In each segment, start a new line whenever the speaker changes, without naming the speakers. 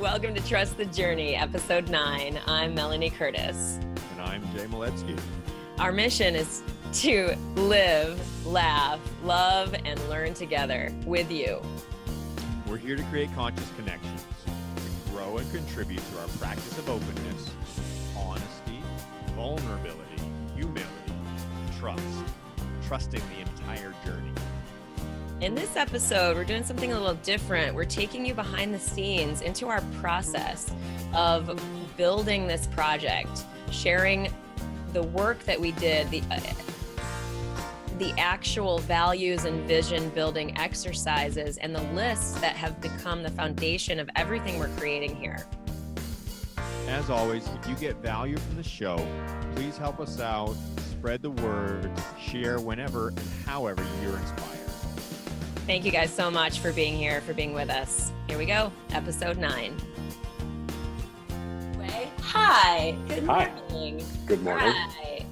Welcome to Trust the Journey, episode 9. I'm Melanie Curtis.
And I'm Jay Maletsky.
Our mission is to live, laugh, love, and learn together with you.
We're here to create conscious connections, to grow and contribute through our practice of openness, honesty, vulnerability, humility, trust, trusting the entire journey.
In this episode, we're doing something a little different. We're taking you behind the scenes into our process of building this project, sharing the work that we did, the actual values and vision building exercises, and the lists that have become the foundation of everything we're creating here.
As always, if you get value from the show, please help us out, spread the word, share whenever and however you're inspired.
Thank you guys so much for being here, for being with us. Here we go, episode 9. Hi, good morning.
Good morning.
Hi.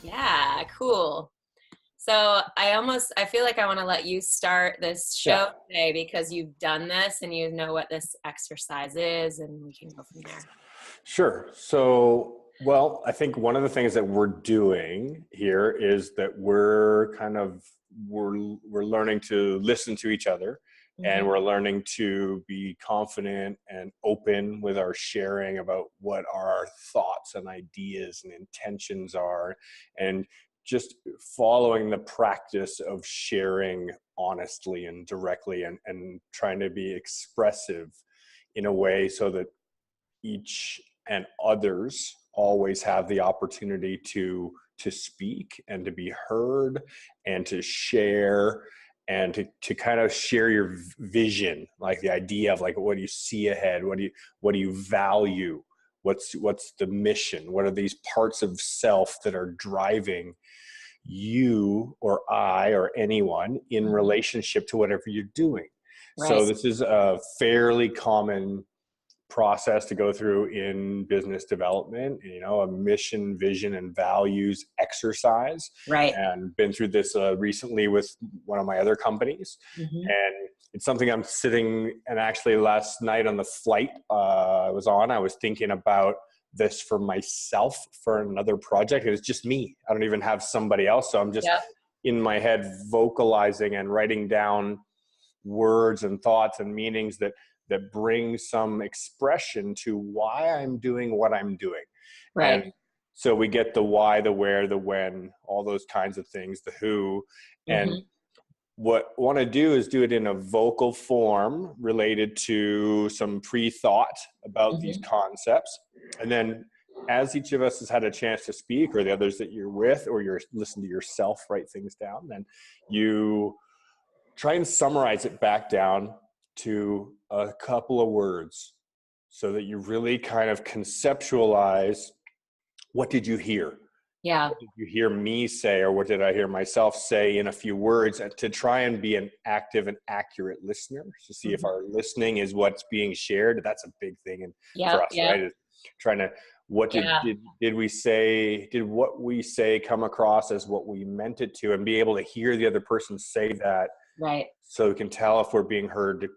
Yeah, cool. So I feel like I want to let you start this show today because you've done this and you know what this exercise is, and we can go from there.
Sure. So, I think one of the things that we're doing here is that we're learning to listen to each other, and we're learning to be confident and open with our sharing about what our thoughts and ideas and intentions are, and just following the practice of sharing honestly and directly and trying to be expressive in a way so that each and others always have the opportunity to speak and to be heard and to share and to kind of share your vision, like the idea of like, what do you see ahead? What do you value? What's the mission? What are these parts of self that are driving you or I or anyone in relationship to whatever you're doing? Right. So this is a fairly common process to go through in business development, a mission, vision, and values exercise.
Right.
And been through this recently with one of my other companies. And it's something I'm sitting, and actually last night on the flight I was thinking about this for myself for another project. It was just me. I don't even have somebody else. So I'm just in my head vocalizing and writing down words and thoughts and meanings that bring some expression to why I'm doing what I'm doing.
Right.
And so we get the why, the where, the when, all those kinds of things, the who. And what I want to do is do it in a vocal form related to some pre-thought about these concepts. And then as each of us has had a chance to speak, or the others that you're with, or you're listening to yourself write things down, then you try and summarize it back down to a couple of words so that you really kind of conceptualize, what did you hear?
Yeah.
What did you hear me say, or what did I hear myself say in a few words, and to try and be an active and accurate listener to see if our listening is what's being shared. That's a big thing for us, right? Is trying to, did we say, did what we say come across as what we meant it to, and be able to hear the other person say that.
Right.
So we can tell if we're being heard,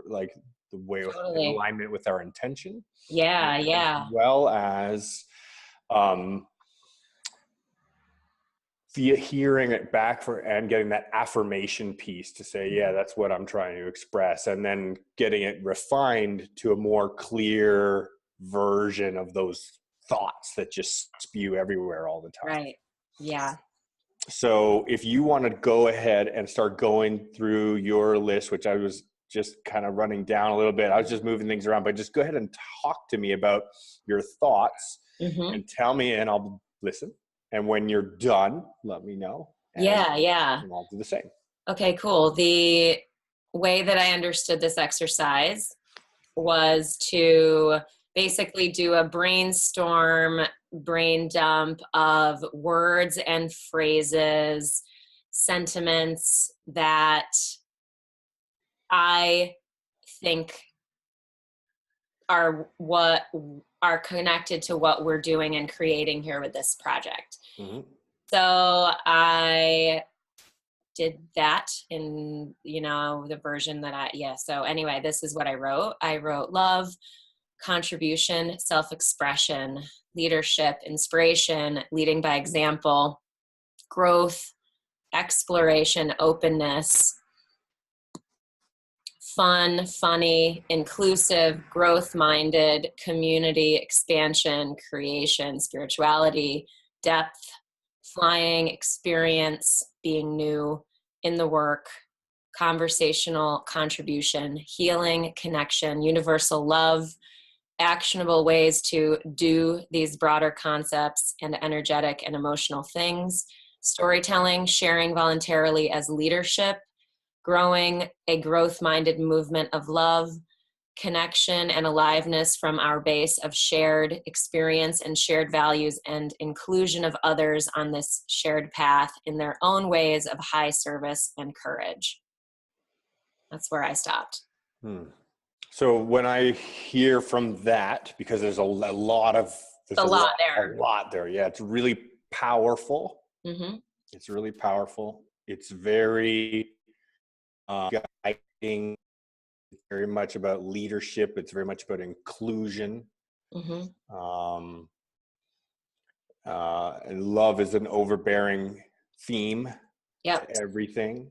like the way in alignment with our intention.
Yeah.
As well as hearing it back and getting that affirmation piece to say, that's what I'm trying to express. And then getting it refined to a more clear version of those thoughts that just spew everywhere all the time.
Right. Yeah.
So if you want to go ahead and start going through your list, which I was just kind of running down a little bit, I was just moving things around, but just go ahead and talk to me about your thoughts and tell me, and I'll listen. And when you're done, let me know. And I'll do the same.
Okay, cool. The way that I understood this exercise was to basically do a brain dump of words and phrases, sentiments that I think are what are connected to what we're doing and creating here with this project. So I did that in, the version that so anyway, this is what I wrote. I wrote love, contribution, self-expression, leadership, inspiration, leading by example, growth, exploration, openness, fun, funny, inclusive, growth-minded, community, expansion, creation, spirituality, depth, flying, experience, being new, in the work, conversational, contribution, healing, connection, universal love, actionable ways to do these broader concepts and energetic and emotional things, storytelling, sharing voluntarily as leadership, growing a growth-minded movement of love, connection and aliveness from our base of shared experience and shared values, and inclusion of others on this shared path in their own ways of high service and courage. That's where I stopped.
So when I hear from that, because there's a lot there. Yeah, it's really powerful.
Mm-hmm.
It's really powerful. It's very guiding. It's very much about leadership. It's very much about inclusion.
Mm-hmm.
And love is an overbearing theme.
Yep.
To everything.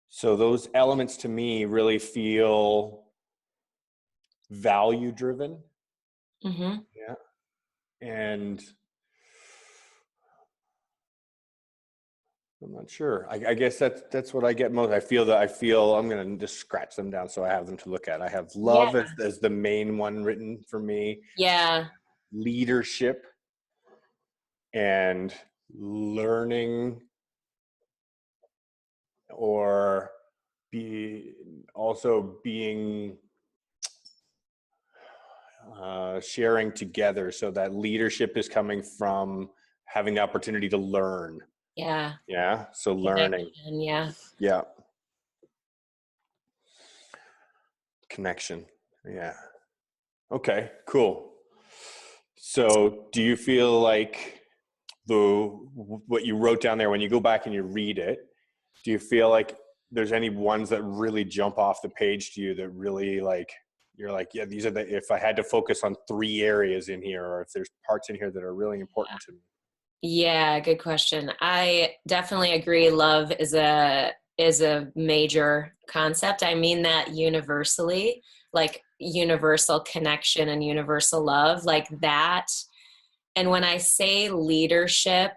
So those elements to me really feel value driven.
Mm-hmm.
Yeah. And I'm not sure. I guess that's what I get most. I feel I'm going to just scratch them down so I have them to look at. I have love as the main one written for me.
Yeah.
Leadership and learning, or being sharing together. So that leadership is coming from having the opportunity to learn.
Yeah.
Yeah. So learning.
Yeah.
Yeah. Connection. Yeah. Okay, cool. So do you feel like what you wrote down there, when you go back and you read it, do you feel like there's any ones that really jump off the page to you that really you're like, yeah, these are if I had to focus on 3 areas in here, or if there's parts in here that are really important to me?
Yeah, good question. I definitely agree. Love is a major concept. I mean that universally, like universal connection and universal love, like that. And when I say leadership,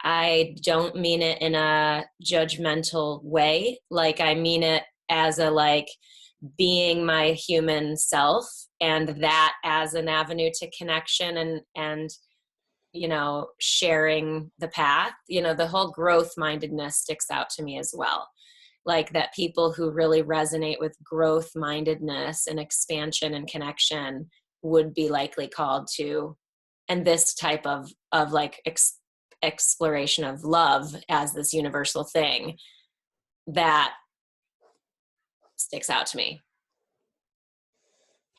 I don't mean it in a judgmental way. Like I mean it as a being my human self, and that as an avenue to connection and sharing the path. The whole growth mindedness sticks out to me as well. Like that people who really resonate with growth mindedness and expansion and connection would be likely called to, and this type of exploration of love as this universal thing, that sticks out to me.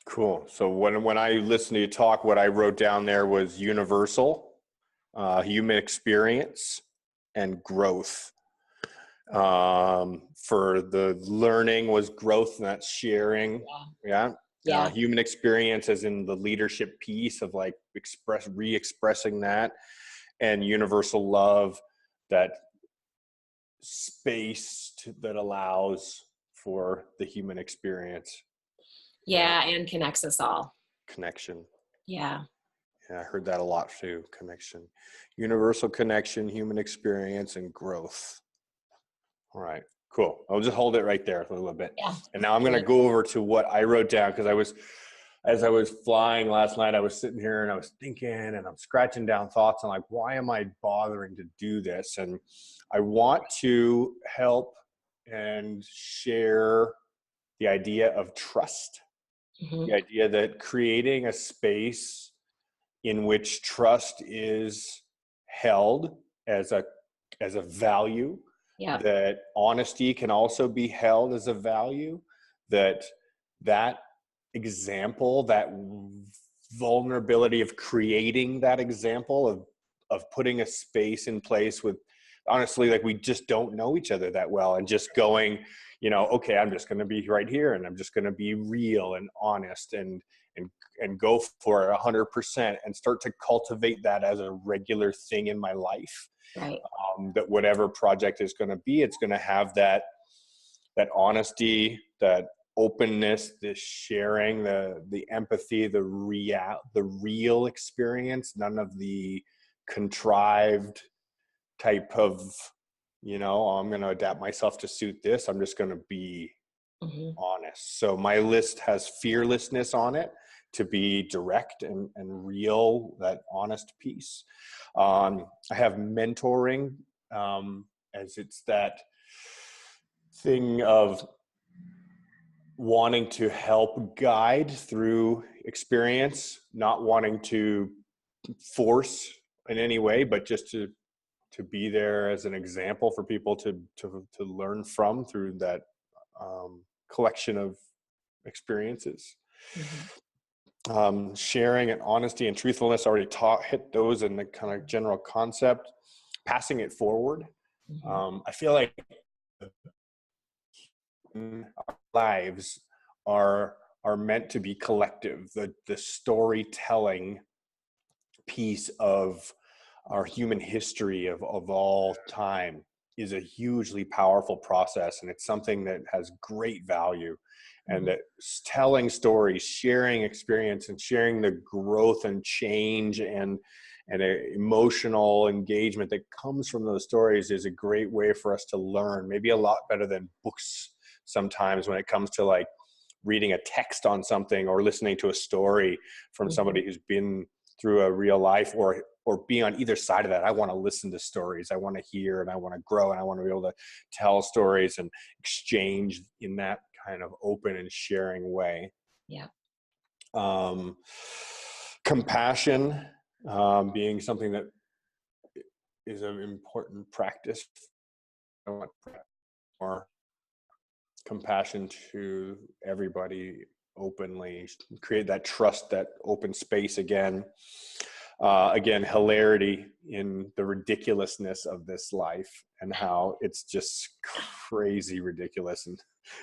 Cool. So when I listened to you talk, what I wrote down there was universal, human experience, and growth. For the learning was growth, and that's sharing. Yeah. Human experience as in the leadership piece of re-expressing that, and universal love, that space that allows for the human experience.
And connects us all.
Connection.
Yeah,
I heard that a lot too. Connection, universal connection, human experience, and growth. All right, cool. I'll just hold it right there for a little bit.
Yeah.
And now I'm going to go over to what I wrote down, because as I was flying last night, I was sitting here and I was thinking, and I'm scratching down thoughts. I'm like, why am I bothering to do this? And I want to help and share the idea of trust.
Mm-hmm.
The idea that creating a space in which trust is held as a value, that honesty can also be held as a value, that example, that vulnerability of creating that example of putting a space in place with, honestly, we just don't know each other that well, and just going, okay, I'm just going to be right here and I'm just going to be real and honest and go for it 100% and start to cultivate that as a regular thing in my life.
Right.
That whatever project is going to be, it's going to have that honesty, that openness, the sharing, the empathy, the real experience, none of the contrived type of, I'm going to adapt myself to suit this. I'm just going to be honest. So my list has fearlessness on it, to be direct and real, that honest piece. I have mentoring, as it's that thing of wanting to help guide through experience, not wanting to force in any way, but just to be there as an example for people to learn from through that collection of experiences. Sharing and honesty and truthfulness, already hit those in the kind of general concept. Passing it forward. I feel like our lives are meant to be collective. The storytelling piece of our human history of all time is a hugely powerful process, and it's something that has great value. And that telling stories, sharing experience, and sharing the growth and change and emotional engagement that comes from those stories is a great way for us to learn, maybe a lot better than books sometimes, when it comes to like reading a text on something or listening to a story from somebody who's been through a real life, or being on either side of that. I want to listen to stories. I want to hear, and I want to grow, and I want to be able to tell stories and exchange in that kind of open and sharing way.
Yeah.
Compassion, being something that is an important practice. I want more compassion to everybody openly, create that trust, that open space again. Hilarity in the ridiculousness of this life and how it's just crazy ridiculous. And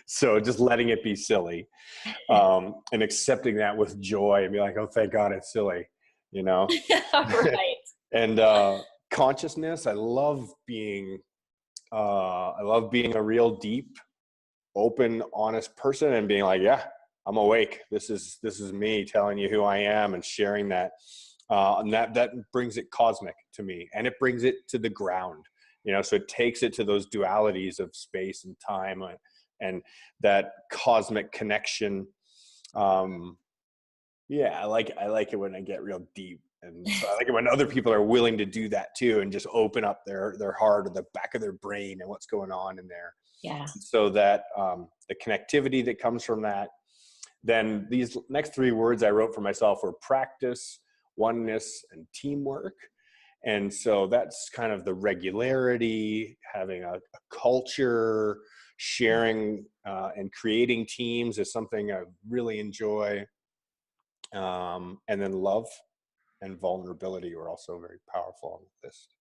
so just letting it be silly, and accepting that with joy and be like, oh, thank God it's silly,
Right.
And consciousness. I love being a real deep, open, honest person and being like, yeah, I'm awake. This is me telling you who I am and sharing that. And that brings it cosmic to me, and it brings it to the ground, so it takes it to those dualities of space and time, and that cosmic connection. I like it when I get real deep, and so I like it when other people are willing to do that too, and just open up their heart or the back of their brain and what's going on in there.
Yeah.
So that the connectivity that comes from that. Then these next 3 words I wrote for myself were practice, oneness, and teamwork. And so that's kind of the regularity, having a culture, sharing and creating teams is something I really enjoy. And then love and vulnerability were also very powerful on the list.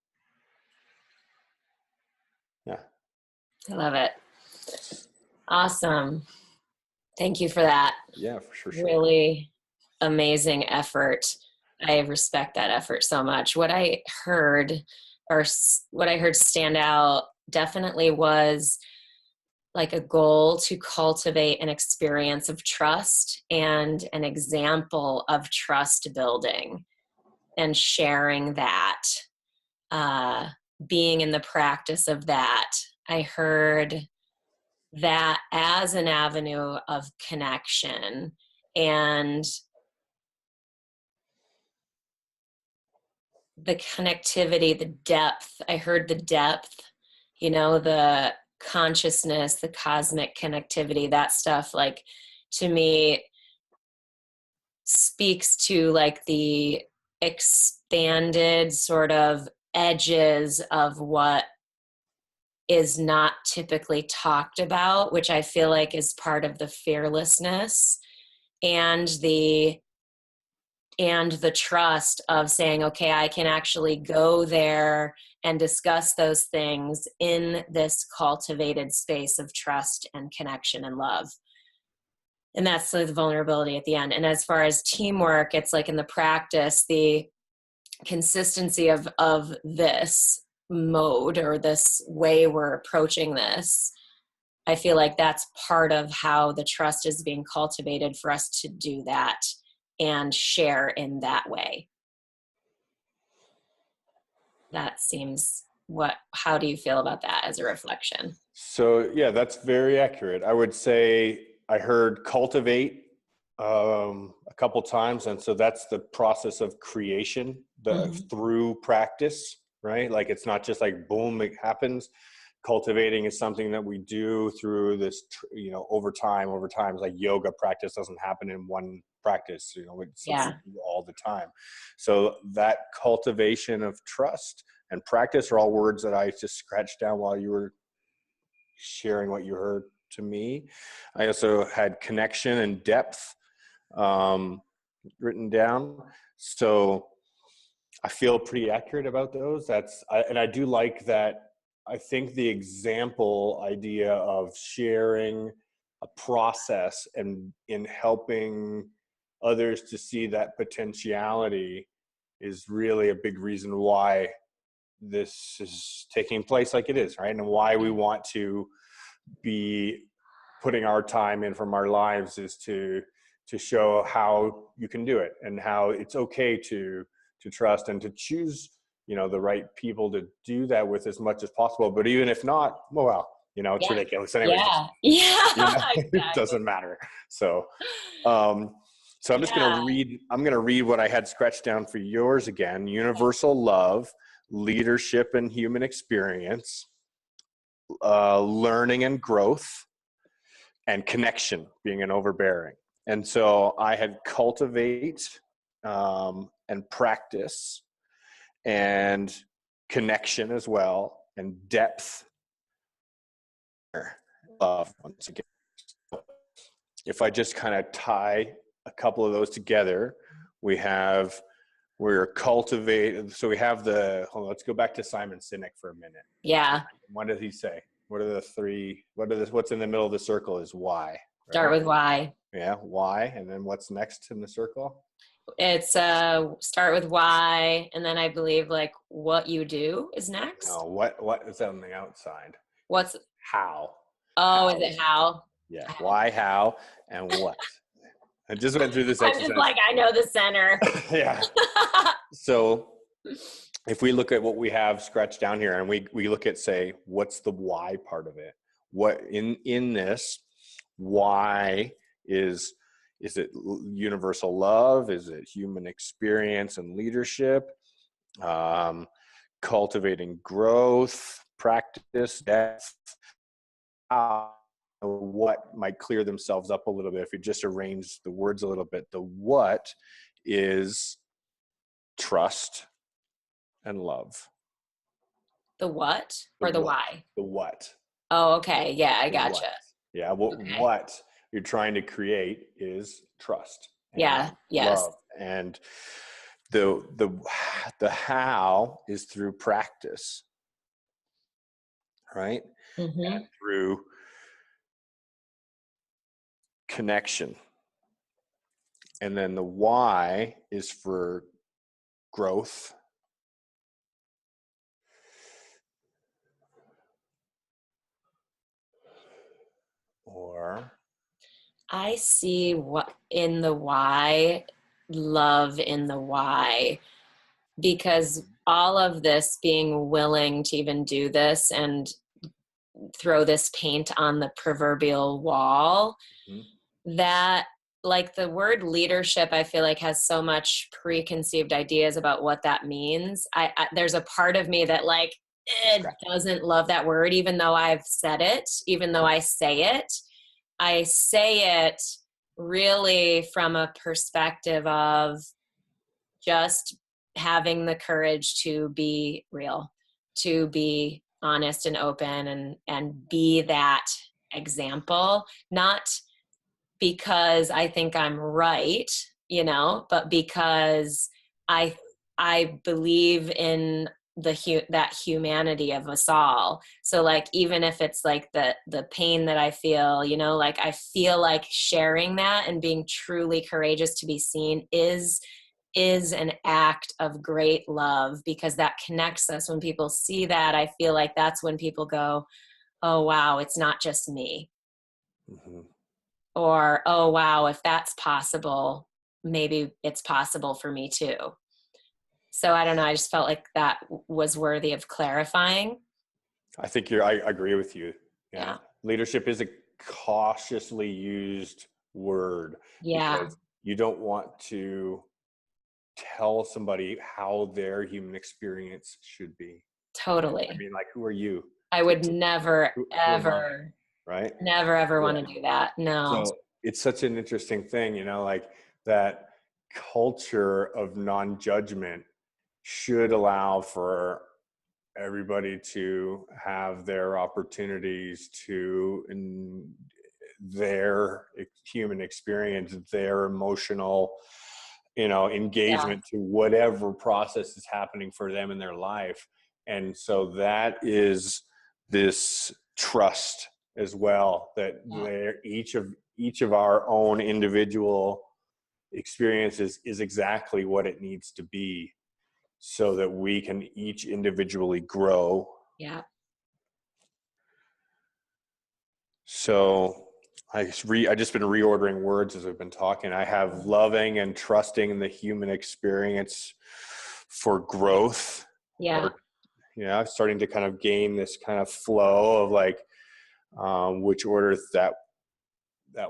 Yeah.
I love it. Awesome. Thank you for that.
Yeah, for sure.
Really amazing effort. I respect that effort so much. What I heard stand out definitely was like a goal to cultivate an experience of trust and an example of trust building and sharing that, being in the practice of that. I heard that as an avenue of connection and the connectivity, the depth. I heard the depth, the consciousness, the cosmic connectivity, that stuff, like, to me speaks to like the expanded sort of edges of what is not typically talked about, which I feel like is part of the fearlessness and the and the trust of saying, okay, I can actually go there and discuss those things in this cultivated space of trust and connection and love. And that's the vulnerability at the end. And as far as teamwork, it's like in the practice, the consistency of this mode or this way we're approaching this. I feel like that's part of how the trust is being cultivated for us to do that and share in that way. That seems how do you feel about that as a reflection?
So yeah, that's very accurate. I would say I heard cultivate a couple times, and so that's the process of creation, through practice, right? Like it's not just like boom, it happens. Cultivating is something that we do through this, over time. It's like yoga practice doesn't happen in one practice, it's something we do all the time. So that cultivation of trust and practice are all words that I just scratched down while you were sharing what you heard to me. I also had connection and depth written down. So I feel pretty accurate about those. And I do like that. I think the example idea of sharing a process and in helping others to see that potentiality is really a big reason why this is taking place like it is, right? And why we want to be putting our time in from our lives is to show how you can do it and how it's okay to trust and to choose, the right people to do that with as much as possible. But even if not, well, it's ridiculous anyways.
Exactly.
It doesn't matter. So I'm just I'm going to read what I had scratched down for yours again. Universal love, leadership and human experience, learning and growth, and connection, being an overbearing. And so I had cultivate and practice and connection as well, and depth, love, once again. If I just kind of tie a couple of those together, we're cultivating. So we have let's go back to Simon Sinek for a minute.
Yeah.
What does he say? What are the three? What's in the middle of the circle is why. Right?
Start with why.
Yeah, why. And then what's next in the circle?
It's start with why, and then I believe like what you do is next.
No, what is on the outside?
What's
how?
Oh, is it how?
Yeah, why, how, and what. I just went through this exercise.
I'm just like, I know the center.
Yeah. So if we look at what we have scratched down here and we look at, say, what's the why part of it? What in this, why is it universal love? Is it human experience and leadership? Cultivating growth, practice, depth. What might clear themselves up a little bit if you just arrange the words a little bit. The what is trust and love.
The what or the why?
The what.
Oh, okay. Yeah, I gotcha.
What. Yeah, what you're trying to create is trust.
Yeah, yes.
Love. And the how is through practice, right?
Mm-hmm.
And through connection. And then the why is for growth. Or
I see what in the why, love in the why, because all of this, being willing to even do this and throw this paint on the proverbial wall, that like the word leadership, I feel like has so much preconceived ideas about what that means. I there's a part of me that like doesn't love that word, even though I've said it, even though I say it really from a perspective of just having the courage to be real, to be honest and open and be that example, not because I think I'm right, but because I believe in that humanity of us all. So like, even if it's like the pain that I feel, like I feel like sharing that and being truly courageous to be seen is an act of great love, because that connects us. When people see that, I feel like that's when people go, oh wow, it's not just me.
Mm-hmm.
Or, oh wow, if that's possible, maybe it's possible for me too. So I don't know, I just felt like that was worthy of clarifying.
I think I agree with you. Yeah.
Yeah.
Leadership is a cautiously used word
Yeah,
because you don't want to tell somebody how their human experience should be. I
totally.
mean, like, who are you?
I would never,
Who am I?
ever,
Right.
never, ever
Yeah.
want to do that. No.
So it's such an interesting thing, like that culture of non-judgment should allow for everybody to have their opportunities to in their human experience, their emotional,
Yeah.
engagement to whatever process is happening for them in their life. And so that is this trust as well, that
Yeah.
they're each of our own individual experiences is exactly what it needs to be, so that we can each individually grow.
Yeah.
So I just been reordering words as I've been talking. I have loving and trusting in the human experience for growth,
Yeah.
or I'm starting to kind of gain this kind of flow of like which order that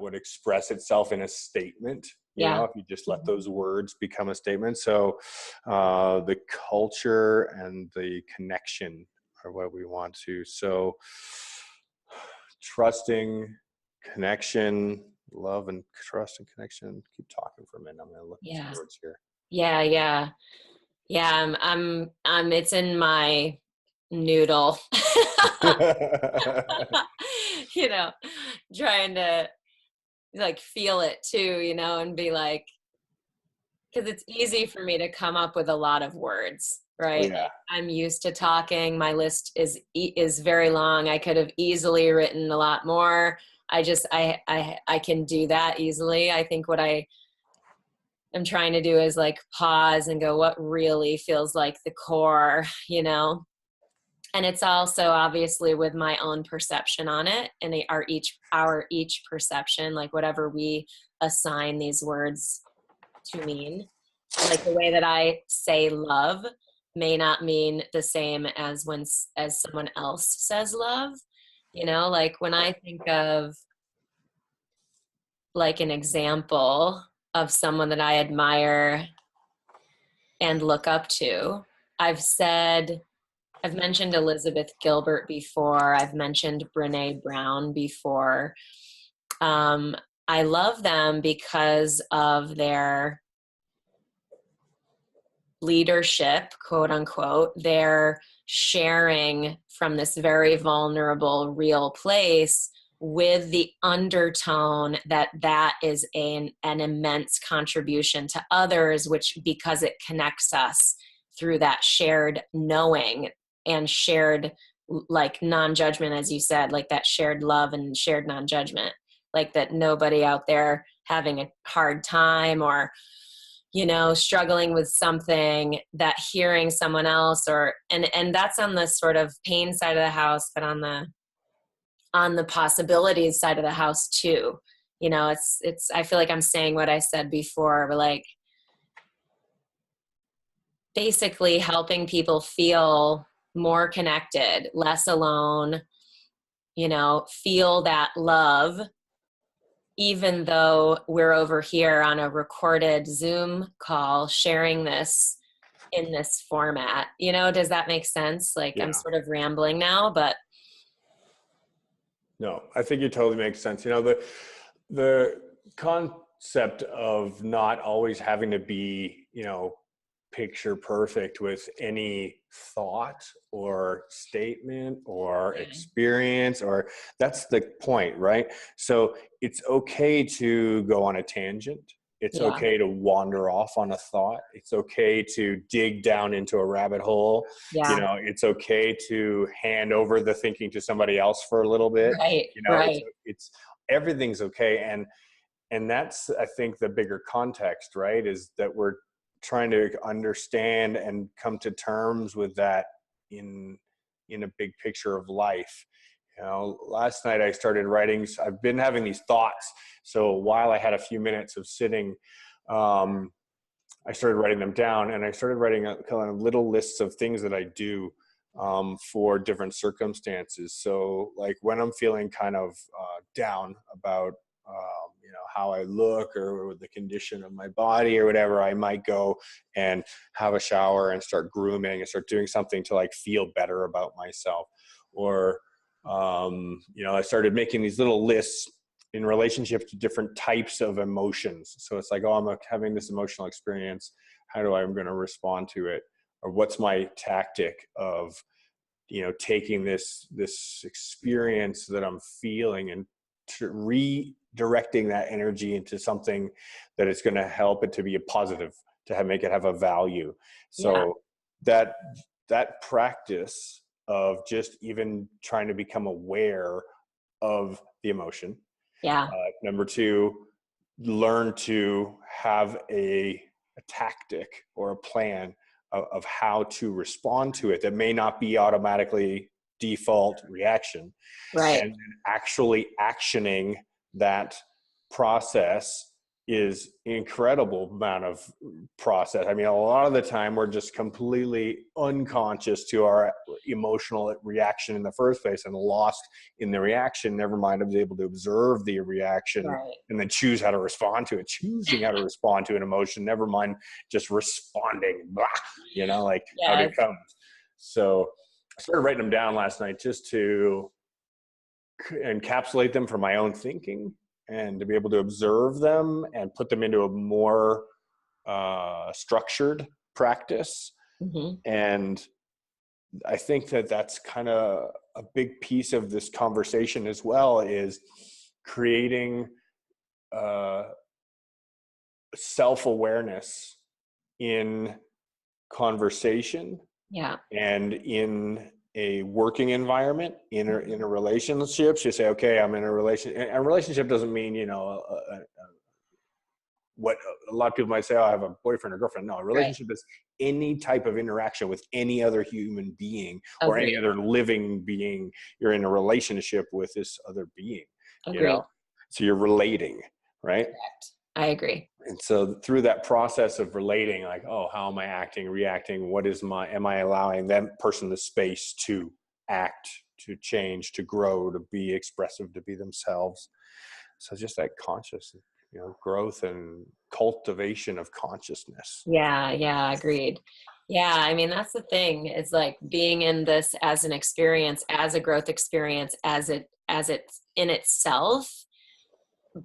would express itself in a statement.
Yeah.
If you just let those words become a statement. So the culture and the connection are what we want to. So trusting, connection, love and trust and connection. Keep talking for a minute. I'm going to look at
Yeah.
some words here.
Yeah. Yeah. Yeah. It's in my noodle, you know, trying to like feel it too, and be like, because it's easy for me to come up with a lot of words,
Oh
right?
yeah.
Like, I'm used to talking. My list is very long. I could have easily written a lot more. I can do that easily. I think what I am trying to do is like pause and go, what really feels like the core, And it's also obviously with my own perception on it, and our each perception, like whatever we assign these words to mean. Like the way that I say love may not mean the same as as someone else says love. Like when I think of like an example of someone that I admire and look up to, I've mentioned Elizabeth Gilbert before. I've mentioned Brene Brown before. Um, I love them because of their leadership, quote unquote. They're sharing from this very vulnerable, real place with the undertone that is an immense contribution to others, which because it connects us through that shared knowing and shared like non-judgment, as you said, like that shared love and shared non-judgment, like that nobody out there having a hard time or struggling with something, that hearing someone else and that's on the sort of pain side of the house, but on the possibilities side of the house too. It's I feel like I'm saying what I said before, but like basically helping people feel more connected, less alone, feel that love, even though we're over here on a recorded Zoom call sharing this in this format. Does that make sense? Like
Yeah.
I'm sort of rambling now, but
No, I think it totally makes sense. The concept of not always having to be, picture perfect with any thought or statement or experience, or that's the point, right? So it's okay to go on a tangent. It's
Yeah.
okay to wander off on a thought. It's okay to dig down into a rabbit hole.
Yeah.
It's okay to hand over the thinking to somebody else for a little bit.
Right.
It's everything's okay. And that's, I think, the bigger context, right? Is that we're trying to understand and come to terms with that in a big picture of life. Last night I started writing. I've been having these thoughts. So while I had a few minutes of sitting, I started writing them down, and I started writing kind of little lists of things that I do for different circumstances. So like when I'm feeling kind of down about, how I look or the condition of my body or whatever, I might go and have a shower and start grooming and start doing something to like feel better about myself. Or, I started making these little lists in relationship to different types of emotions. So it's like, oh, I'm having this emotional experience. I'm going to respond to it? Or what's my tactic of, taking this experience that I'm feeling and redirecting that energy into something that is going to help it to be a positive, to make it have a value. So that practice of just even trying to become aware of the emotion. Number two, learn to have a tactic or a plan of how to respond to it that may not be automatically default reaction.
Right.
And actually actioning that process is incredible amount of process. I mean, a lot of the time we're just completely unconscious to our emotional reaction in the first place and lost in the reaction, never mind I was able to observe the reaction and then choose how to respond to it. Choosing how to respond to an emotion, never mind just responding, blah, out it comes. So I started writing them down last night just to encapsulate them for my own thinking and to be able to observe them and put them into a more structured practice.
Mm-hmm.
And I think that that's kind of a big piece of this conversation as well, is creating self-awareness in conversation and in a working environment, in a relationship. You say, okay, I'm in a relationship. A relationship doesn't mean, what a lot of people might say, oh, I have a boyfriend or girlfriend. No, a relationship is any type of interaction with any other human being or any other living being. You're in a relationship with this other being, so you're relating, right?
Correct. I agree.
And so through that process of relating, like, oh, how am I acting, reacting? Am I allowing that person the space to act, to change, to grow, to be expressive, to be themselves? So just that conscious, growth and cultivation of consciousness.
Yeah, agreed. Yeah, I mean, that's the thing, is like being in this as an experience, as a growth experience, as it's in itself,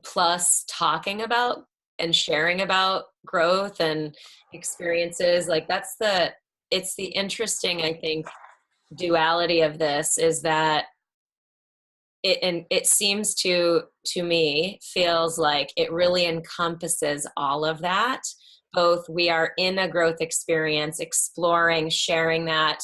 plus talking about and sharing about growth and experiences. Like it's the interesting, I think, duality of this is that it seems to me feels like it really encompasses all of that. Both we are in a growth experience, exploring, sharing that,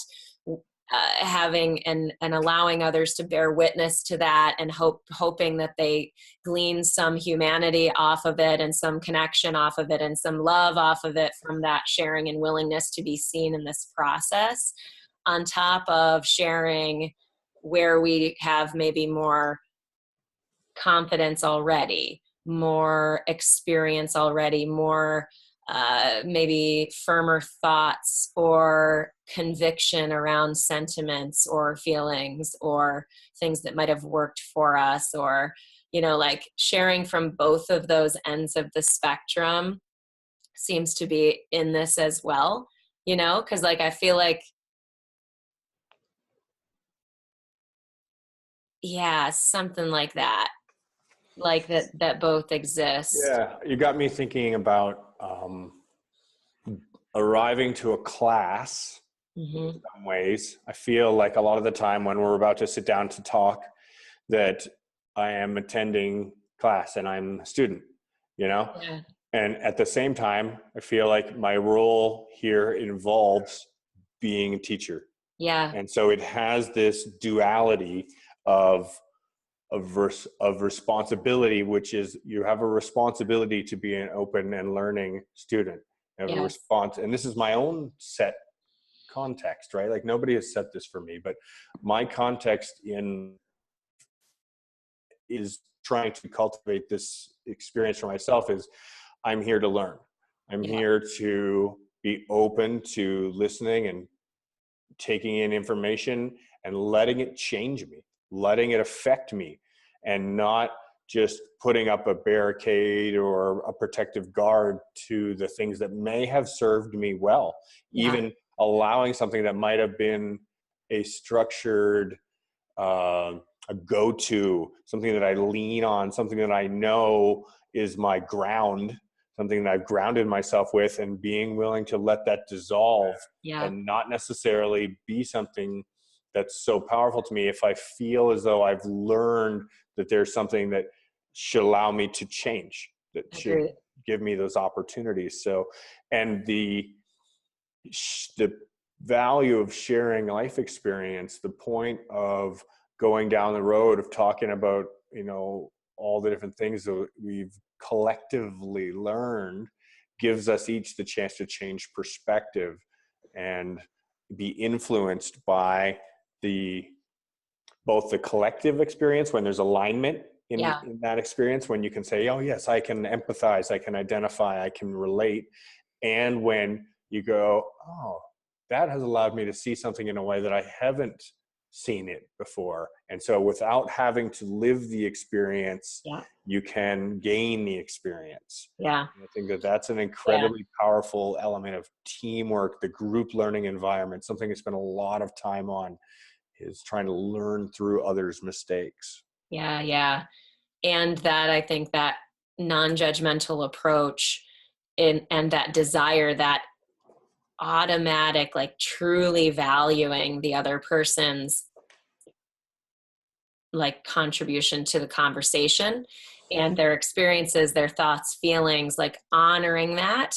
having and allowing others to bear witness to that, and hoping that they glean some humanity off of it and some connection off of it and some love off of it from that sharing and willingness to be seen in this process, on top of sharing where we have maybe more confidence already, more experience already, more maybe firmer thoughts or conviction around sentiments or feelings or things that might have worked for us, or, like sharing from both of those ends of the spectrum seems to be in this as well, because like I feel like, something like that, that both exist.
Yeah, you got me thinking about arriving to a class. In some ways, I feel like a lot of the time when we're about to sit down to talk, that I am attending class and I'm a student, And at the same time, I feel like my role here involves being a teacher.
Yeah.
And so it has this duality of of responsibility, which is you have a responsibility to be an open and learning student. You have a
Yes.
response, and this is my own set context, right? Like nobody has set this for me, but my context in is trying to cultivate this experience for myself is I'm here to learn. I'm
Yeah.
here to be open to listening and taking in information and letting it change me, letting it affect me, and not just putting up a barricade or a protective guard to the things that may have served me well,
Yeah.
even allowing something that might have been a structured, a go-to, something that I lean on, something that I know is my ground, something that I've grounded myself with, and being willing to let that dissolve
Yeah.
and not necessarily be something that's so powerful to me if I feel as though I've learned that there's something that should allow me to change, that should
Agreed.
give me those opportunities. So, and the value of sharing life experience, the point of going down the road of talking about, all the different things that we've collectively learned gives us each the chance to change perspective and be influenced by the both the collective experience when there's alignment
Yeah.
in that experience, when you can say, oh yes, I can empathize, I can identify, I can relate, and when you go, oh, that has allowed me to see something in a way that I haven't seen it before. And so without having to live the experience,
Yeah.
you can gain the experience.
Yeah.
And I think that that's an
Yeah.
incredibly powerful element of teamwork, the group learning environment, something I spend a lot of time on is trying to learn through others' mistakes.
Yeah. Yeah. And that, I think that non-judgmental approach and that desire, that automatic, like truly valuing the other person's like contribution to the conversation and their experiences, their thoughts, feelings, like honoring that,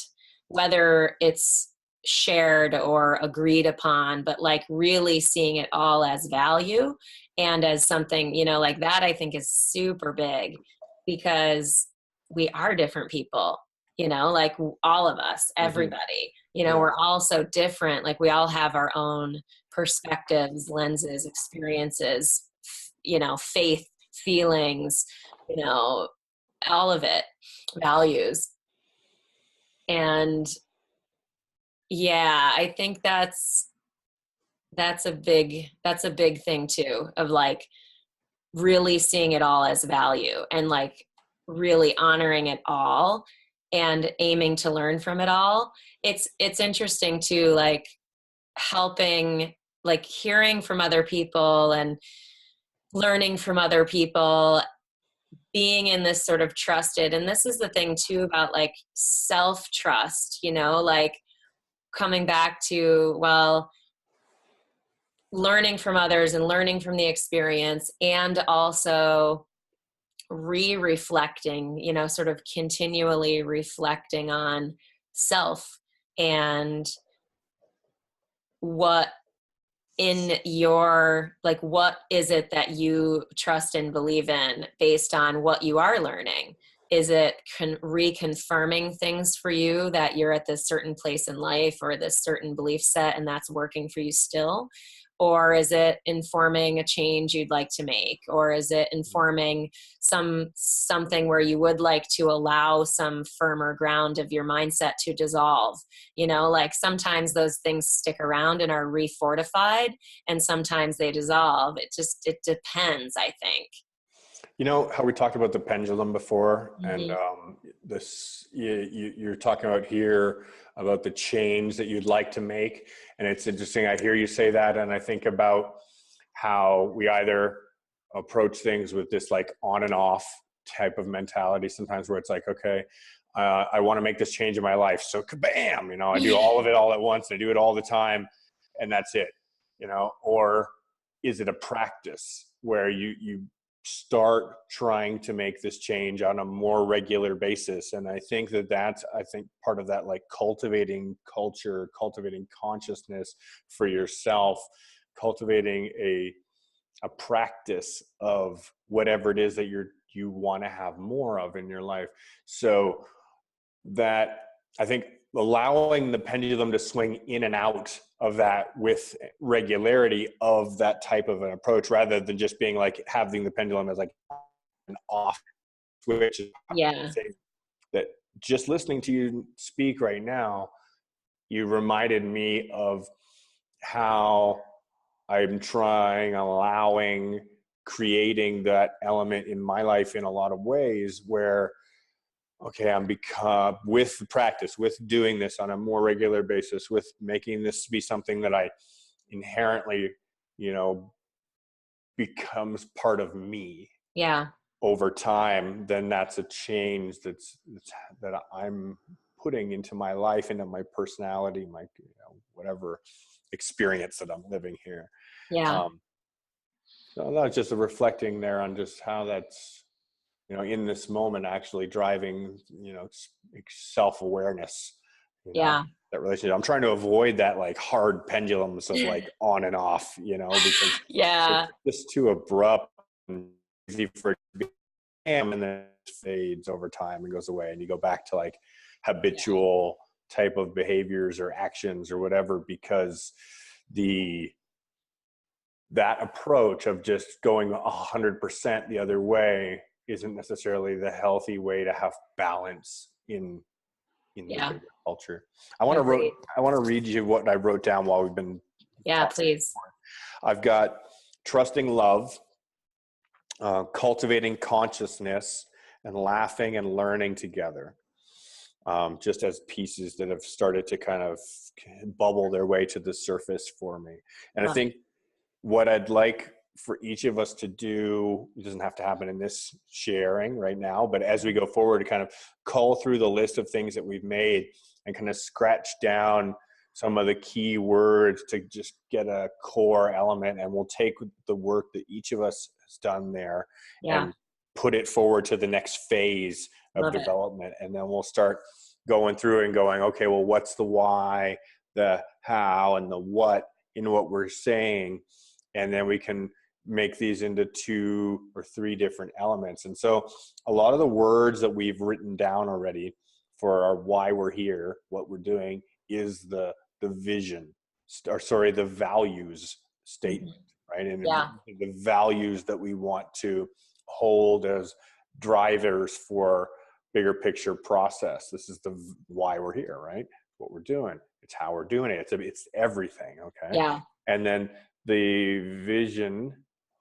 whether it's shared or agreed upon, but like really seeing it all as value and as something, like that, I think is super big because we are different people, like all of us,
Mm-hmm.
everybody,
Yeah.
we're all so different. Like we all have our own perspectives, lenses, experiences, faith, feelings, all of it, values. And yeah, I think that's a big thing too, of like really seeing it all as value and like really honoring it all and aiming to learn from it all. It's interesting too, like helping, like hearing from other people and learning from other people, being in this sort of trusted. And this is the thing too about like self-trust, like coming back to, well, learning from others and learning from the experience, and also reflecting, sort of continually reflecting on self and what in your, like, what is it that you trust and believe in based on what you are learning? Is it reconfirming things for you that you're at this certain place in life or this certain belief set and that's working for you still? Or is it informing a change you'd like to make? Or is it informing something where you would like to allow some firmer ground of your mindset to dissolve? Like sometimes those things stick around and are refortified, and sometimes they dissolve. It depends, I think.
You know how we talked about the pendulum before, and
Mm-hmm.
this you're talking about here about the change that you'd like to make, and it's interesting. I hear you say that, and I think about how we either approach things with this like on and off type of mentality sometimes, where it's like, okay, I want to make this change in my life, so kabam, I do all of it all at once. I do it all the time, and that's it, or is it a practice where you start trying to make this change on a more regular basis. And I think that's part of that, like cultivating culture, cultivating consciousness for yourself, cultivating a practice of whatever it is that you want to have more of in your life. So that, I think, allowing the pendulum to swing in and out of that with regularity of that type of an approach, rather than just being like having the pendulum as like an off switch.
Yeah.
That just listening to you speak right now, you reminded me of how I'm allowing, creating that element in my life in a lot of ways where, okay, I'm with practice, with doing this on a more regular basis, with making this be something that I inherently, becomes part of me.
Yeah.
Over time, then that's a change that I'm putting into my life, into my personality, my whatever experience that I'm living here.
Yeah.
So that's just a reflecting there on just how that's, in this moment, actually driving, self-awareness,
Yeah.
that relationship. I'm trying to avoid that like hard pendulums of like on and off, because
Yeah.
it's just too abrupt and easy for it to be, and then it fades over time and goes away, and you go back to like habitual type of behaviors or actions or whatever, because that approach of just going 100% the other way isn't necessarily the healthy way to have balance in the bigger culture. I want to read you what I wrote down while we've been talking.
Please.
I've got trusting love, cultivating consciousness, and laughing and learning together. Just as pieces that have started to kind of bubble their way to the surface for me. And I think what I'd like for each of us to do, it doesn't have to happen in this sharing right now, but as we go forward, to kind of cull through the list of things that we've made and kind of scratch down some of the key words to just get a core element. And we'll take the work that each of us has done there and put it forward to the next phase of development. And then we'll start going through and going, okay, well, what's the why, the how, and the what in what we're saying. And then we can make these into 2 or 3 different elements. And so a lot of the words that we've written down already for our why we're here, what we're doing, is the vision, the values statement, right? And the values that we want to hold as drivers for bigger picture process. This is the why we're here, right? What we're doing. It's how we're doing it. It's everything, okay?
Yeah.
And then the vision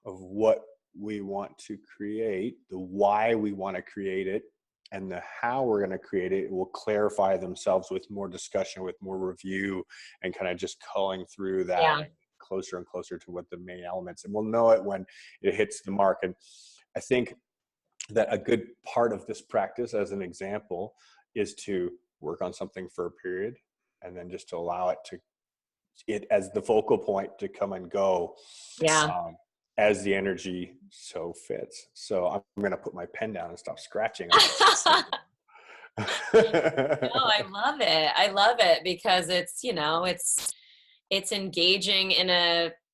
of what we want to create, the why we want to create it, and the how we're going to create it will clarify themselves with more discussion, with more review, and kind of just culling through that closer and closer to what the main elements. And we'll know it when it hits the mark. And I think that a good part of this practice, as an example, is to work on something for a period and then just to allow it as the focal point to come and go as the energy so fits. So I'm going to put my pen down and stop scratching.
No, I love it. I love it because it's, it's engaging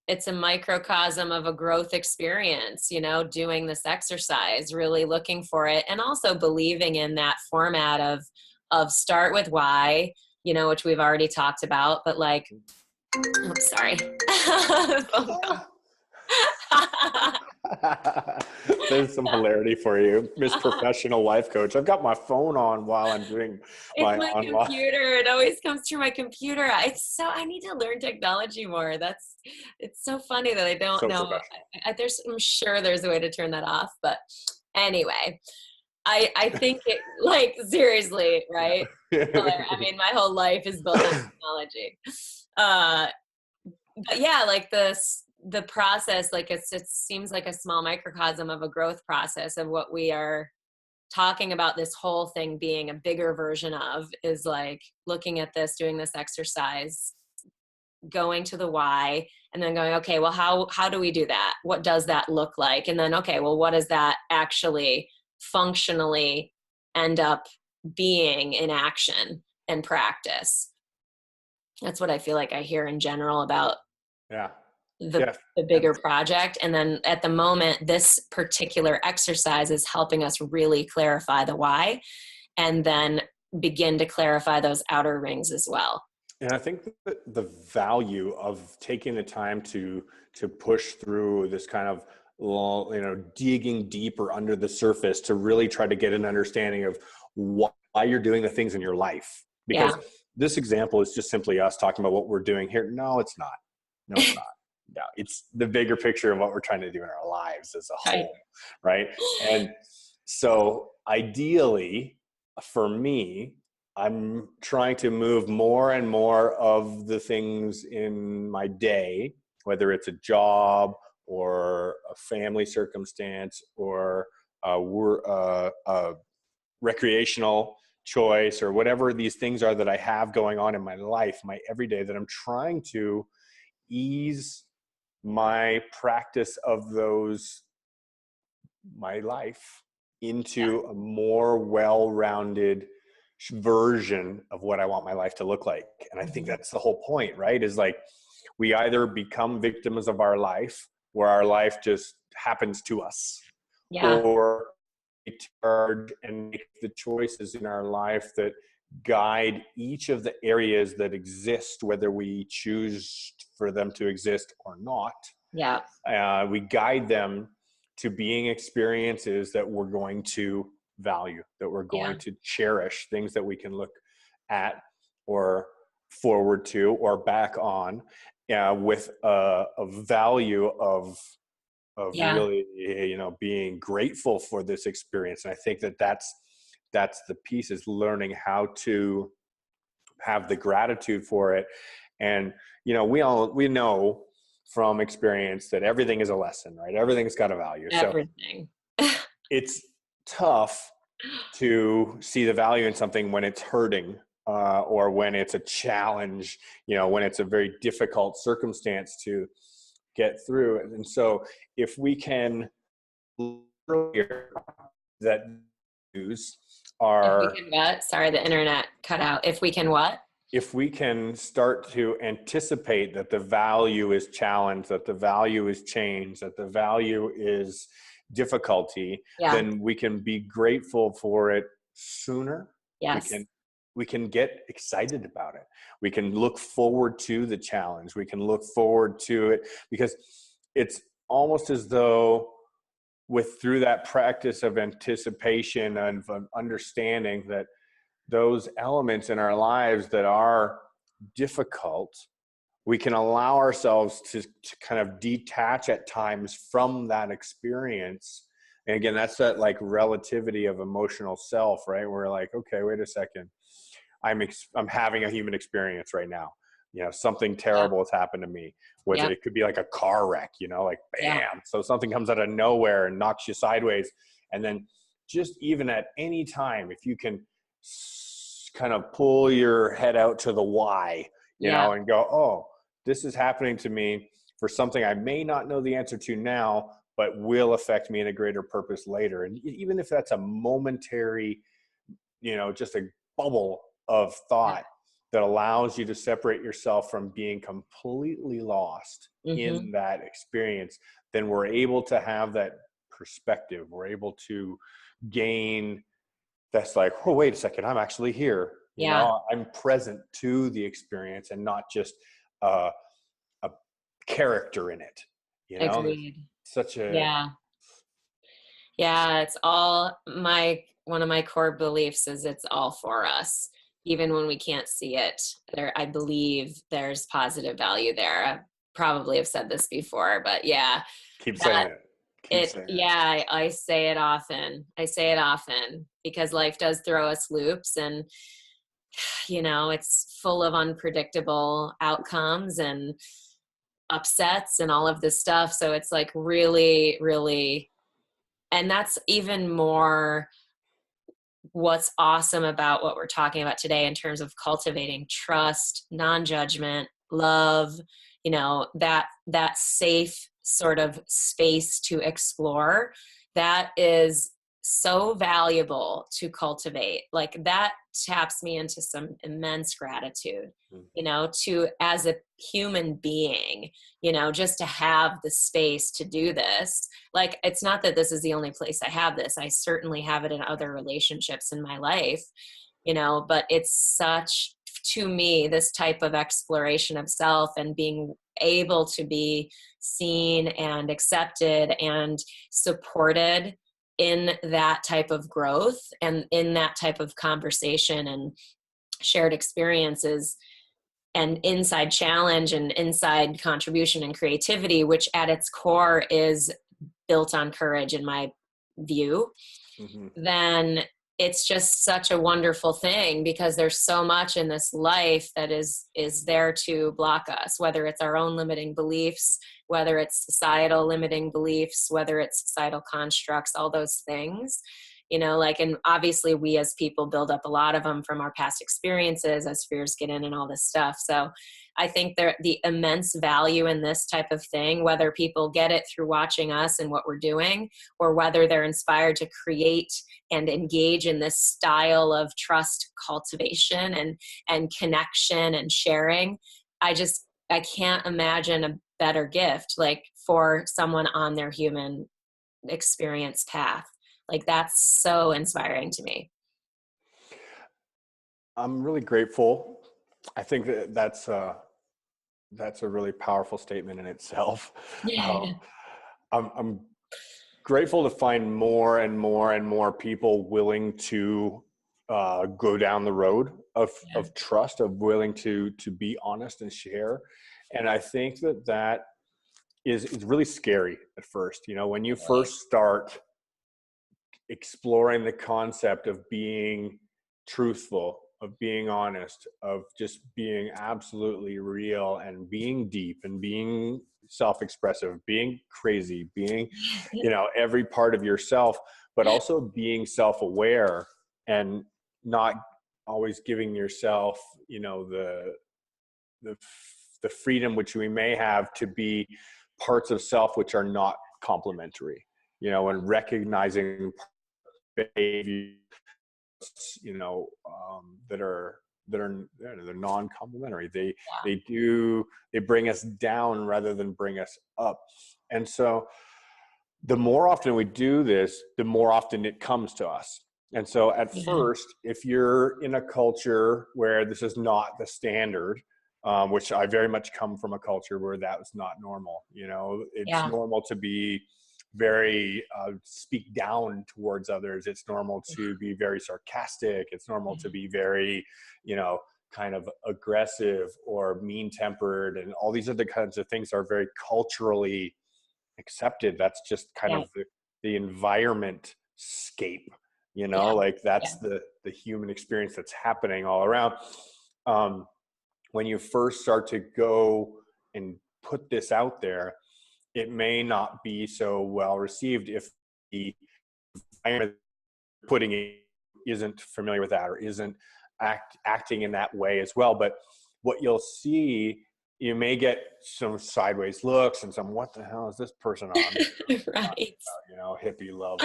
it's a microcosm of a growth experience, doing this exercise, really looking for it, and also believing in that format of start with why, which we've already talked about, but like, oops, sorry.
There's some hilarity for you, Miss Professional Life Coach. I've got my phone on while I'm doing my
computer. It always comes through my computer. I need to learn technology more. It's so funny that I don't know. I'm sure there's a way to turn that off, but anyway, I think it, like, seriously, right? I mean, my whole life is built on technology. But yeah, like the process, like it seems like a small microcosm of a growth process of what we are talking about, this whole thing being a bigger version of, is like looking at this, doing this exercise, going to the why, and then going, okay, well, how do we do that? What does that look like? And then, okay, well, what does that actually functionally end up being in action and practice? That's what I feel like I hear in general about
Yeah.
the,
Yeah.
the bigger project. And then at the moment, this particular exercise is helping us really clarify the why, and then begin to clarify those outer rings as well.
And I think that the value of taking the time to push through this kind of, digging deeper under the surface to really try to get an understanding of why you're doing the things in your life. Because
Yeah.
this example is just simply us talking about what we're doing here. No, it's not. No, it's not. No, it's the bigger picture of what we're trying to do in our lives as a
Right.
whole, right? And so ideally, for me, I'm trying to move more and more of the things in my day, whether it's a job or a family circumstance or a recreational choice or whatever these things are that I have going on in my life, my everyday, that I'm trying to ease my practice of those, my life,
Yeah.
into a more well-rounded version of what I want my life to look like. And I think
Mhm.
that's the whole point, right? Is like we either become victims of our life, where our life just happens to us,
Yeah.
or we charge and make the choices in our life that guide each of the areas that exist, whether we choose for them to exist or not.
Yeah.
We guide them to being experiences that we're going to value, that we're
Yeah.
going to cherish, things that we can look at or forward to or back on, with a value of
Yeah.
really, being grateful for this experience. And I think that that's the piece, is learning how to have the gratitude for it. And we know from experience that everything is a lesson, right? Everything's got a value. So
Everything.
it's tough to see the value in something when it's hurting, or when it's a challenge, when it's a very difficult circumstance to get through. And so if we can earlier that news
If we
are,
can what? Sorry, the internet cut out. If we can what?
if we can start to anticipate that the value is challenge, that the value is change, that the value is difficulty,
Yeah.
then we can be grateful for it sooner. We
Yes.
can we can get excited about it. We can look forward to the challenge. We can look forward to it, because it's almost as though, through that practice of anticipation and of understanding that those elements in our lives that are difficult, we can allow ourselves to kind of detach at times from that experience. And again, that's that like relativity of emotional self, right? We're like, okay, wait a second. I'm having a human experience right now. Something
Yeah.
terrible has happened to me. Whether
Yeah.
it could be like a car wreck, like
Yeah.
bam. So something comes out of nowhere and knocks you sideways. And then just even at any time, if you can kind of pull your head out to the why,
Yeah.
and go, oh, this is happening to me for something I may not know the answer to now, but will affect me in a greater purpose later. And even if that's a momentary, just a bubble of
Yeah.
thought that allows you to separate yourself from being completely lost
Mm-hmm.
in that experience, then we're able to have that perspective. We're able to gain that's like, oh, wait a second, I'm actually here.
Yeah.
I'm present to the experience and not just a character in it. There's
Agreed.
such a,
Yeah. Yeah. It's all one of my core beliefs is it's all for us. Even when we can't see it, I believe there's positive value there. I probably have said this before, but yeah,
keep saying
that
it. Keep saying it.
yeah, I say it often. I say it often because life does throw us loops, and it's full of unpredictable outcomes and upsets and all of this stuff. So it's like really, really, and that's even more what's awesome about what we're talking about today in terms of cultivating trust, non-judgment, love, that safe sort of space to explore, that is so valuable to cultivate. Like that taps me into some immense gratitude, to as a human being, just to have the space to do this. Like, it's not that this is the only place I have this. I certainly have it in other relationships in my life, but it's such, to me, this type of exploration of self and being able to be seen and accepted and supported in that type of growth and in that type of conversation and shared experiences and inside challenge and inside contribution and creativity, which at its core is built on courage in my view, then it's just such a wonderful thing, because there's so much in this life that is there to block us, whether it's our own limiting beliefs, whether it's societal limiting beliefs, whether it's societal constructs, all those things, and obviously we as people build up a lot of them from our past experiences as fears get in and all this stuff. So I think the immense value in this type of thing, whether people get it through watching us and what we're doing, or whether they're inspired to create and engage in this style of trust cultivation and connection and sharing, I can't imagine a better gift, like, for someone on their human experience path. Like, that's so inspiring to me.
I'm really grateful. I think that's a really powerful statement in itself. I'm grateful to find more and more and more people willing to go down the road of trust, of willing to be honest and share. And I think that is really scary at first. When you first start exploring the concept of being truthful, of being honest, of just being absolutely real and being deep and being self-expressive, being crazy, being, every part of yourself, but also being self-aware and not always giving yourself, the freedom which we may have to be parts of self which are not complementary, and recognizing behaviors, that are they're non-complementary. They bring us down rather than bring us up. And so the more often we do this, the more often it comes to us. And so at first, if you're in a culture where this is not the standard, which I very much come from a culture where that was not normal, it's normal to be very speak down towards others. It's normal to be very sarcastic. It's normal to be very, kind of aggressive or mean-tempered, and all these other kinds of things are very culturally accepted. That's just kind of the environment scape, like that's the human experience that's happening all around. When you first start to go and put this out there, it may not be so well received if the environment putting it isn't familiar with that or isn't acting in that way as well. But what you'll see, you may get some sideways looks and some, what the hell is this person on?
Right.
About, hippie love.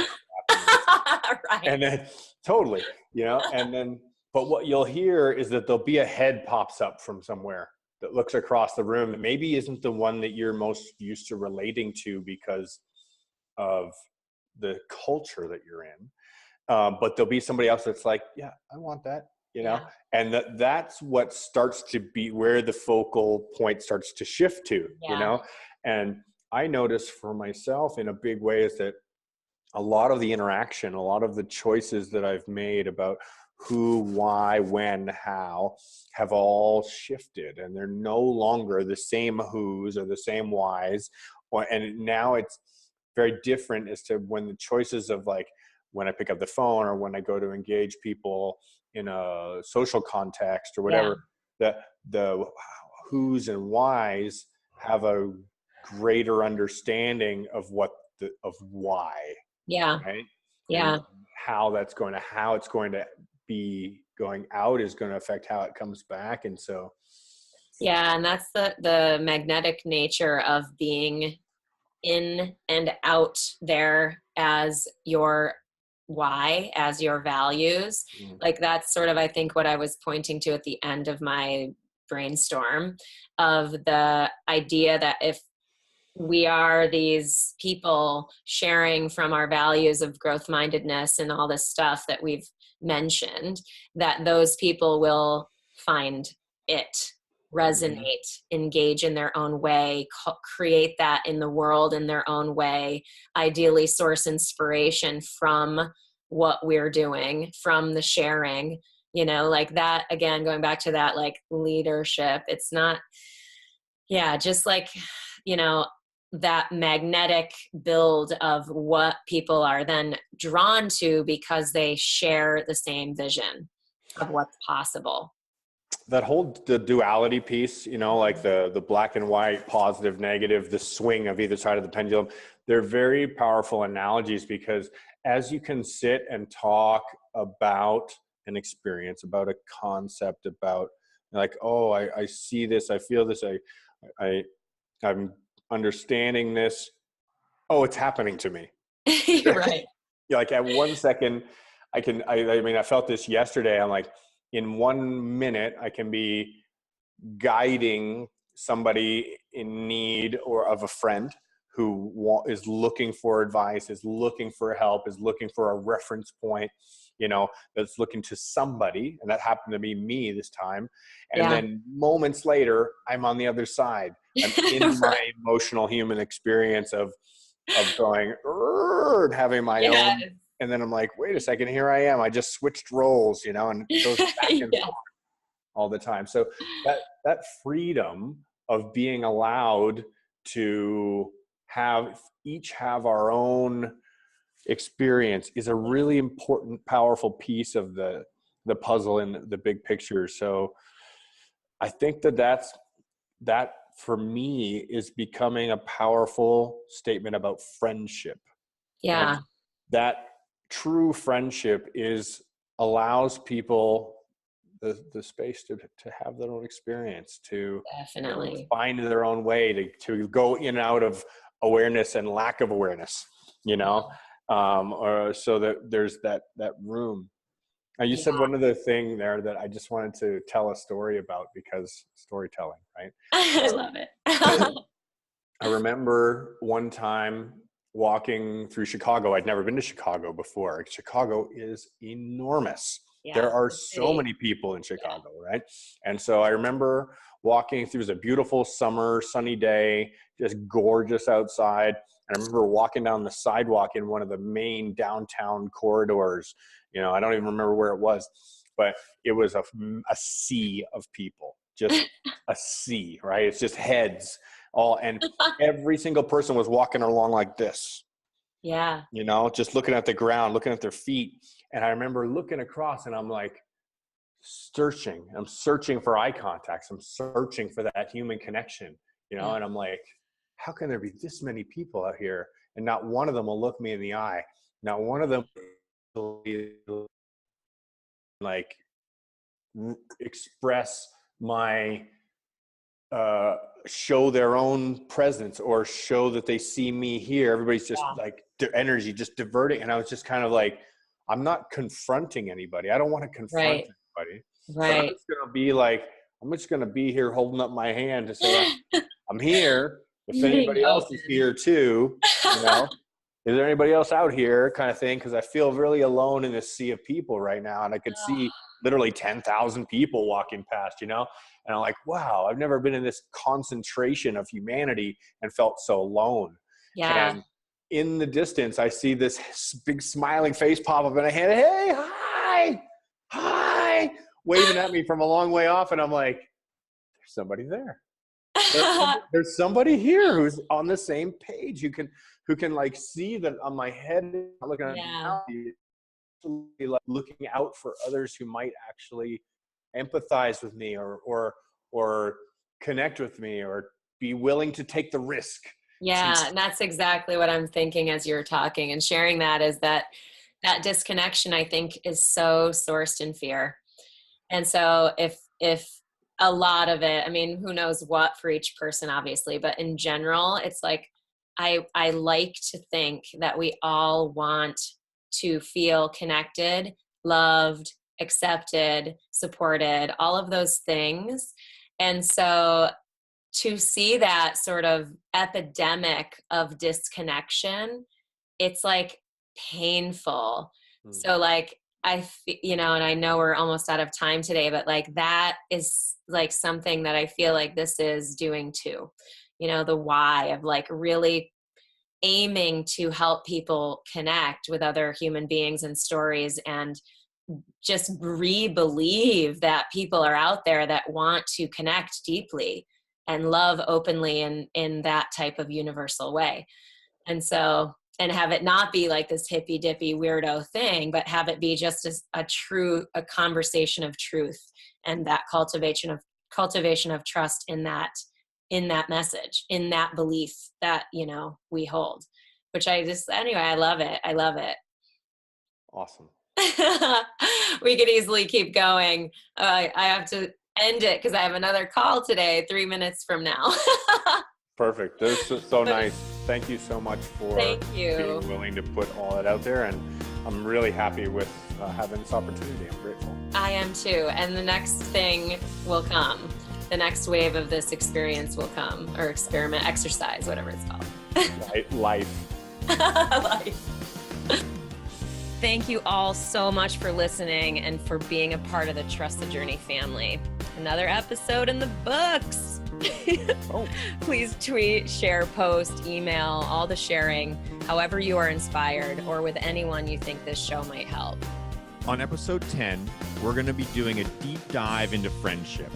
Right.
And then totally, and then, but what you'll hear is that there'll be a head pops up from somewhere that looks across the room that maybe isn't the one that you're most used to relating to because of the culture that you're in. But there'll be somebody else that's like, yeah, I want that, and that's what starts to be where the focal point starts to shift to, and I notice for myself in a big way is that a lot of the interaction, a lot of the choices that I've made about who, why, when, how have all shifted, and they're no longer the same who's or the same whys. And now it's very different as to when the choices of, like, when I pick up the phone or when I go to engage people in a social context or whatever, the who's and whys have a greater understanding of of why. Right. And how it's going to be going out is going to affect how it comes back. And so
Yeah, and that's the magnetic nature of being in and out there as your why, as your values.
Mm.
Like that's sort of, I think, what I was pointing to at the end of my brainstorm, of the idea that if we are these people sharing from our values of growth mindedness and all this stuff that we've mentioned, that those people will find it,
Mhm.
resonate, engage in their own way, create that in the world in their own way, ideally source inspiration from what we're doing, from the sharing, like that. Again, going back to that, like leadership, it's not, yeah, just like, you know, that magnetic build of what people are then drawn to because they share the same vision of what's possible.
That whole the duality piece, like the black and white, positive, negative, the swing of either side of the pendulum, they're very powerful analogies, because as you can sit and talk about an experience, about a concept, about like, oh, I see this, I feel this, I I'm understanding this. Oh, it's happening to me.
You're right.
Like at 1 second, I mean, I felt this yesterday. I'm like, in 1 minute, I can be guiding somebody in need, or of a friend who is looking for advice, is looking for help, is looking for a reference point, that's looking to somebody. And that happened to be me this time. And
Yeah.
then moments later, I'm on the other side. I'm in my
Right.
emotional human experience of going, and having my
Yes.
own. And then I'm like, wait a second, here I am. I just switched roles, and it goes back and
Yeah.
forth all the time. So that freedom of being allowed to each have our own experience is a really important, powerful piece of the puzzle in the big picture. So I think that for me is becoming a powerful statement about friendship. And
Yeah,
that true friendship allows people the space to have their own experience, to
definitely.
find their own way, to go in and out of awareness and lack of awareness, or so that there's that room. Now, you said
Yeah.
one other thing there that I just wanted to tell a story about, because storytelling, right?
I love it.
I remember one time walking through Chicago. I'd never been to Chicago before. Chicago is enormous.
Yeah,
There are
the
so
city.
many people in
Yeah.
Chicago, right? And so I remember walking through. It was a beautiful summer, sunny day, just gorgeous outside. And I remember walking down the sidewalk in one of the main downtown corridors. I don't even remember where it was, but it was a sea of people, just a sea, right? It's just heads all, and every single person was walking along like this,
Yeah.
just looking at the ground, looking at their feet. And I remember looking across, and I'm like, I'm searching for eye contacts. I'm searching for that human connection,
Yeah.
and I'm like, how can there be this many people out here and not one of them will look me in the eye? Not one of them will like express my show their own presence, or show that they see me here. Everybody's just
Yeah.
like their energy just diverting. And I was just kind of like, I'm not confronting anybody. I don't want to confront
Right.
anybody. But
Right.
I'm just going to be here holding up my hand to say, I'm here. If
Being
anybody else is
open.
here too, is there anybody else out here, kind of thing? Because I feel really alone in this sea of people right now. And I could see literally 10,000 people walking past, and I'm like, wow, I've never been in this concentration of humanity and felt so alone.
Yeah.
And in the distance, I see this big smiling face pop up in a hand. Hey, hi, waving at me from a long way off. And I'm like, there's somebody there. There's somebody here who's on the same page, who can like see that on my head, looking at
Yeah.
me, like looking out for others who might actually empathize with me, or connect with me, or be willing to take the risk.
Yeah. And that's exactly what I'm thinking as you're talking and sharing that, is that disconnection, I think, is so sourced in fear. And so if A lot of it. I mean, who knows what for each person, obviously, but in general, it's like I like to think that we all want to feel connected, loved, accepted, supported, all of those things. And so to see that sort of epidemic of disconnection, it's like painful.
Mm.
So like and I know we're almost out of time today, but like that is like something that I feel like this is doing too. The why of like really aiming to help people connect with other human beings and stories, and just re-believe that people are out there that want to connect deeply and love openly in that type of universal way. And have it not be like this hippy dippy weirdo thing, but have it be just a conversation of truth, and that cultivation of trust in that message, in that belief that, we hold, which I love it. I love it.
Awesome.
We could easily keep going. I have to end it because I have another call today, 3 minutes from now.
Perfect. This is so nice. Thank you so much for being willing to put all that out there. And I'm really happy with having this opportunity. I'm grateful.
I am too. And the next thing will come. The next wave of this experience will come, or experiment, exercise, whatever it's called.
Life.
Life. Thank you all so much for listening and for being a part of the Trust the Journey family. Another episode in the books.
Oh.
Please tweet, share, post, email, all the sharing, however you are inspired, or with anyone you think this show might help.
On episode 10, we're going to be doing a deep dive into friendship,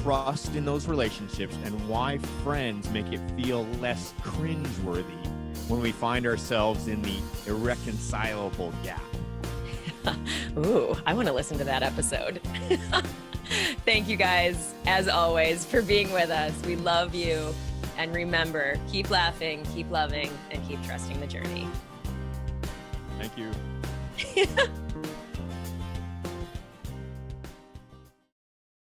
trust in those relationships, and why friends make it feel less cringeworthy when we find ourselves in the irreconcilable gap.
Ooh, I want to listen to that episode. Thank you guys, as always, for being with us. We love you. And remember, keep laughing, keep loving, and keep trusting the journey.
Thank you.